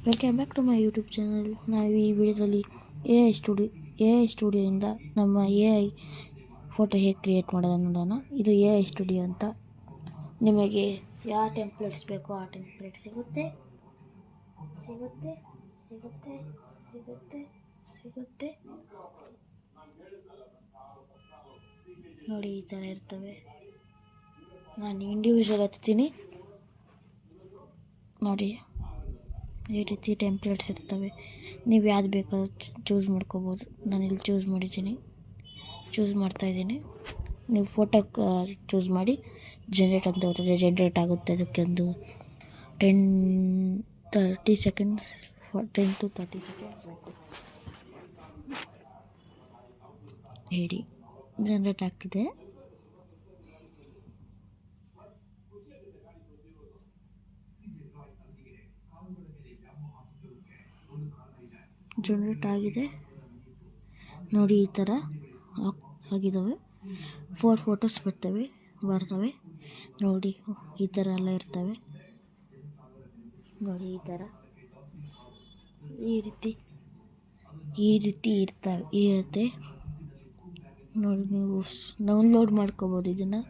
Welcome back to my YouTube channel. ನಾವು ಈ ವಿಡಿಯೋದಲ್ಲಿ ಎ ಐ ಸ್ಟುಡಿಯೋಯಿಂದ ನಮ್ಮ ಎ ಐ ಫೋಟೋ ಹೇಗೆ ಕ್ರಿಯೇಟ್ ಮಾಡೋದನ್ನು ನೋಡೋಣ. ಇದು ಎ ಐ ಸ್ಟುಡಿಯೋ ಅಂತ. ನಿಮಗೆ ಯಾವ ಟೆಂಪ್ಲೇಟ್ಸ್ ಬೇಕೋ ಆ ಟೆಂಪ್ಲೇಟ್ ಸಿಗುತ್ತೆ. ನೋಡಿ, ಈ ಥರ ಇರ್ತವೆ. ನಾನು ಇಂಡಿವಿಜುವಲ್ ಹತ್ತೀನಿ ನೋಡಿ. ಈ ರೀತಿ ಟೆಂಪ್ಲೇಟ್ಸ್ ಇರ್ತವೆ. ನೀವು ಯಾವ್ದು ಬೇಕಾದ್ರೂ ಚೂಸ್ ಮಾಡ್ಕೋಬೋದು. ನಾನಿಲ್ಲಿ ಚೂಸ್ ಮಾಡ್ತಾಯಿದ್ದೀನಿ. ನೀವು ಫೋಟೋ ಚೂಸ್ ಮಾಡಿ ಜನ್ರೇಟ್ ಅಂತ ಹೋಗ್ತದೆ. ಜನ್ರೇಟ್ ಆಗುತ್ತೆ. ಅದಕ್ಕೆ ಒಂದು 10 to 30 ಸೆಕೆಂಡ್ಸ್ ಬೇಕು. ಹೇಳಿ, ಜನ್ರೇಟ್ ಆಗ್ತಿದೆ. ಜನರೇಟ್ ಆಗಿದೆ ನೋಡಿ. ಈ ಥರ ಆಗಿದ್ದಾವೆ. 4 ಫೋಟೋಸ್ ಬರ್ತವೆ ನೋಡಿ. ಈ ಥರ ಎಲ್ಲ ಇರ್ತವೆ ನೋಡಿ. ಈ ರೀತಿ ಇರುತ್ತೆ ನೋಡಿ. ನೀವು ಡೌನ್ಲೋಡ್ ಮಾಡ್ಕೋಬೋದು. ಇದನ್ನು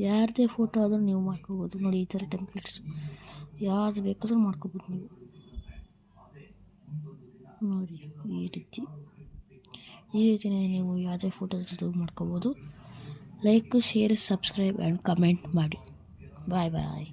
ಯಾರದೇ ಫೋಟೋ ಆದರೂ ನೀವು ಮಾಡ್ಕೋಬೋದು ನೋಡಿ. ಈ ಥರ ಟೆಂಪ್ಲೇಟ್ಸ್ ಯಾವ್ದು ಬೇಕಾದರೂ ಮಾಡ್ಕೋಬೋದು ನೀವು ನೋಡಿ. ಈ ರೀತಿಯೇ ನೀವು ಯಾವುದೇ ಫೋಟೋಸ್ ಮಾಡ್ಕೋಬೋದು. Like, share, subscribe and comment ಮಾಡಿ. ಬಾಯ್.